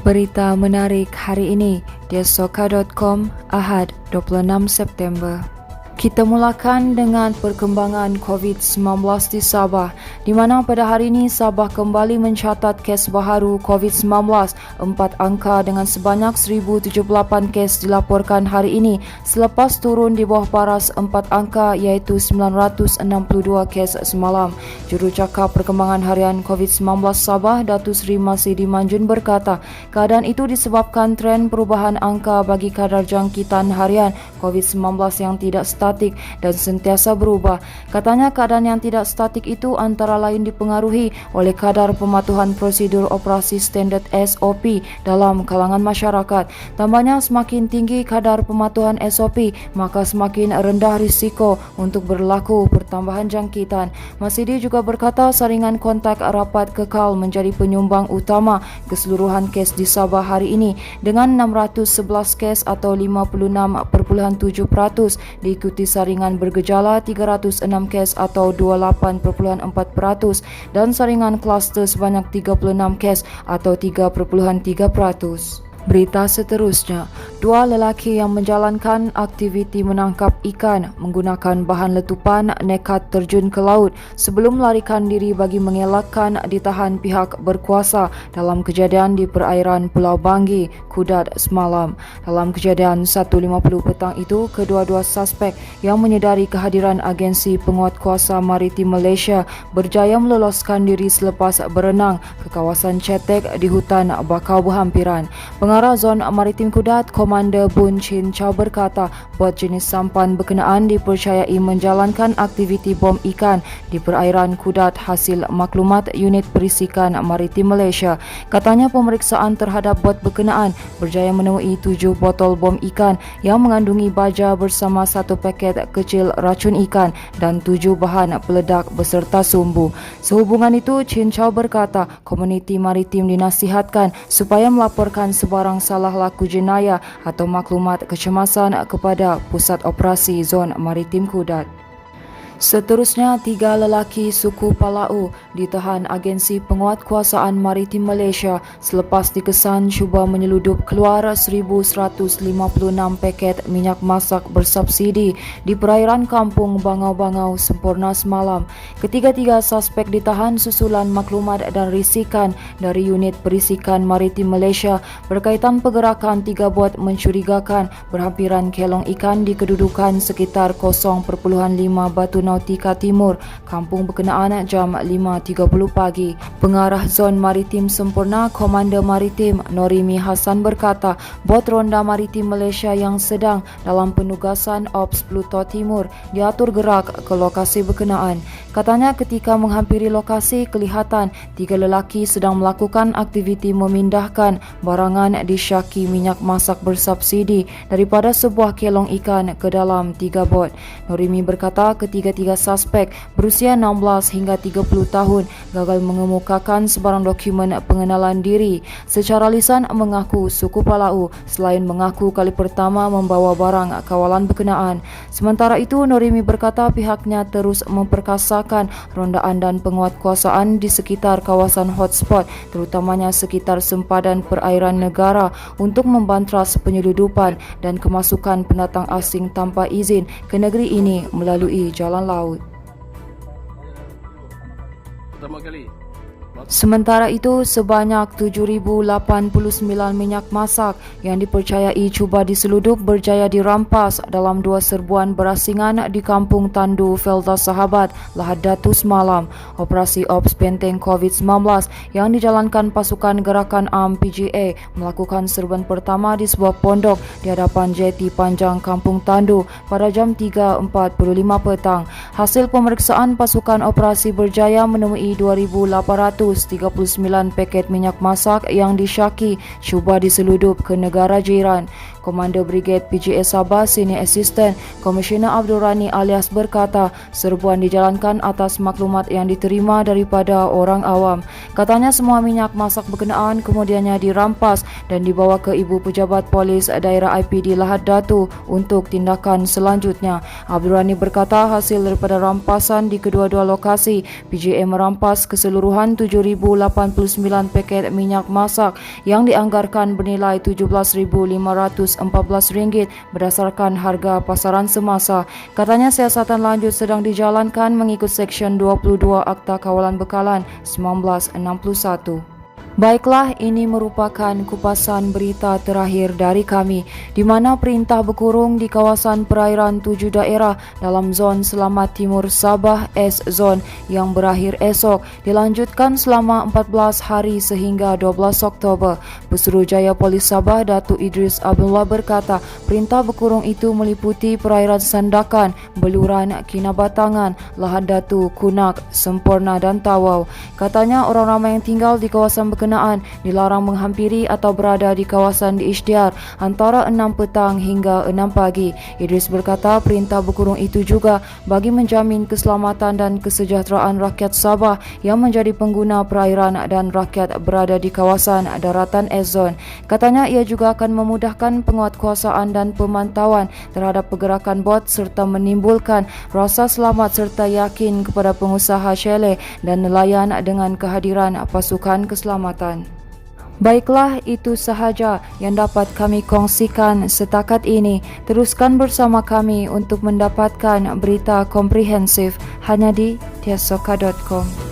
Berita menarik hari ini di Soka.com, Ahad 26 September. Kita mulakan dengan perkembangan COVID-19 di Sabah, di mana pada hari ini Sabah kembali mencatat kes baharu COVID-19 4 angka dengan sebanyak 1078 kes dilaporkan hari ini selepas turun di bawah paras 4 angka iaitu 962 kes semalam. Jurucakap perkembangan harian COVID-19 Sabah, Datuk Seri Masidi Manjun berkata, keadaan itu disebabkan tren perubahan angka bagi kadar jangkitan harian COVID-19 yang tidak statik dan sentiasa berubah. Katanya keadaan yang tidak statik itu antara lain dipengaruhi oleh kadar pematuhan prosedur operasi standard SOP dalam kalangan masyarakat. Tambahnya, semakin tinggi kadar pematuhan SOP, maka semakin rendah risiko untuk berlaku pertambahan jangkitan. Masidi juga berkata saringan kontak rapat kekal menjadi penyumbang utama keseluruhan kes di Sabah hari ini dengan 611 kes atau 56.7%, diikuti saringan bergejala 306 kes atau 28.4% dan saringan kluster sebanyak 36 kes atau 3.3%. Berita seterusnya, dua lelaki yang menjalankan aktiviti menangkap ikan menggunakan bahan letupan nekat terjun ke laut sebelum melarikan diri bagi mengelakkan ditahan pihak berkuasa dalam kejadian di perairan Pulau Banggi, Kudat semalam. Dalam kejadian 1.50 petang itu, kedua-dua suspek yang menyedari kehadiran agensi penguatkuasa maritim Malaysia berjaya meloloskan diri selepas berenang ke kawasan Cetek di hutan bakau berhampiran. Pengarah Zon Maritim Kudat, Komander Bun Chin Chow berkata, bot jenis sampan berkenaan dipercayai menjalankan aktiviti bom ikan di perairan Kudat hasil maklumat unit perisikan maritim Malaysia. Katanya pemeriksaan terhadap bot berkenaan berjaya menemui 7 botol bom ikan yang mengandungi baja bersama 1 paket kecil racun ikan dan 7 bahan peledak beserta sumbu. Sehubungan itu, Chin Chow berkata, komuniti maritim dinasihatkan supaya melaporkan barang salah laku jenayah atau maklumat kecemasan kepada Pusat Operasi Zon Maritim Kudat. Seterusnya, 3 lelaki suku Palau ditahan Agensi Penguatkuasaan Maritim Malaysia selepas dikesan cuba menyeludup keluar 1,156 paket minyak masak bersubsidi di perairan kampung Bangau-Bangau sempurna semalam. Ketiga-tiga suspek ditahan susulan maklumat dan risikan dari unit perisikan Maritim Malaysia berkaitan pergerakan 3 bot mencurigakan berhampiran kelong ikan di kedudukan sekitar 0.5 Batu Nautika Timur, kampung berkenaan jam 5.30 pagi. Pengarah Zon Maritim Sempurna, Komander Maritim Norimi Hassan berkata, bot Ronda Maritim Malaysia yang sedang dalam penugasan Ops Pluto Timur diatur gerak ke lokasi berkenaan. Katanya ketika menghampiri lokasi, kelihatan 3 lelaki sedang melakukan aktiviti memindahkan barangan disyaki minyak masak bersubsidi daripada sebuah kelong ikan ke dalam 3 bot. Norimi berkata ketiga-tiga suspek berusia 16 hingga 30 tahun gagal mengemukakan sebarang dokumen pengenalan diri. Secara lisan mengaku suku Palau selain mengaku kali pertama membawa barang kawalan berkenaan. Sementara itu, Norimi berkata pihaknya terus memperkasakan rondaan dan penguatkuasaan di sekitar kawasan hotspot, terutamanya sekitar sempadan perairan negara untuk membantras penyeludupan dan kemasukan pendatang asing tanpa izin ke negeri ini melalui jalan laut. Sementara itu, sebanyak 7,089 minyak masak yang dipercayai cuba diseludup berjaya dirampas dalam 2 serbuan berasingan di Kampung Tandu, Felda Sahabat, Lahad Datu semalam. Operasi Ops Benteng COVID-19 yang dijalankan pasukan Gerakan Am PGA melakukan serbuan pertama di sebuah pondok di hadapan jeti panjang Kampung Tandu pada jam 3.45 petang. Hasil pemeriksaan pasukan operasi berjaya menemui 2,839 paket minyak masak yang disyaki cuba diseludup ke negara jiran. Komander Brigade PGA Sabah Senior Assistant Komisioner Abdul Rani alias berkata serbuan dijalankan atas maklumat yang diterima daripada orang awam. Katanya semua minyak masak berkenaan kemudiannya dirampas dan dibawa ke Ibu Pejabat Polis Daerah IPD Lahad Datu untuk tindakan selanjutnya. Abdul Rani berkata hasil daripada rampasan di kedua-dua lokasi, PGA merampas keseluruhan 7,089 paket minyak masak yang dianggarkan bernilai RM17,514 berdasarkan harga pasaran semasa. Katanya siasatan lanjut sedang dijalankan mengikut Seksyen 22 Akta Kawalan Bekalan 1961. Baiklah, ini merupakan kupasan berita terakhir dari kami, di mana perintah berkurung di kawasan perairan 7 daerah dalam zon Selamat Timur Sabah S-Zone yang berakhir esok dilanjutkan selama 14 hari sehingga 12 Oktober. Pesuruhjaya Polis Sabah Datuk Idris Abdullah berkata perintah berkurung itu meliputi perairan Sandakan, Beluran, Kinabatangan, Lahad Datu, Kunak, Semporna dan Tawau. Katanya orang ramai yang tinggal di kawasan berkenaan dilarang menghampiri atau berada di kawasan diisytiar antara 6 petang hingga 6 pagi. Idris berkata perintah berkurung itu juga bagi menjamin keselamatan dan kesejahteraan rakyat Sabah yang menjadi pengguna perairan dan rakyat berada di kawasan daratan S-Zone. Katanya ia juga akan memudahkan penguatkuasaan dan pemantauan terhadap pergerakan bot serta menimbulkan rasa selamat serta yakin kepada pengusaha chalet dan nelayan dengan kehadiran pasukan keselamatan. Baiklah, itu sahaja yang dapat kami kongsikan setakat ini. Teruskan bersama kami untuk mendapatkan berita komprehensif hanya di tiasoka.com.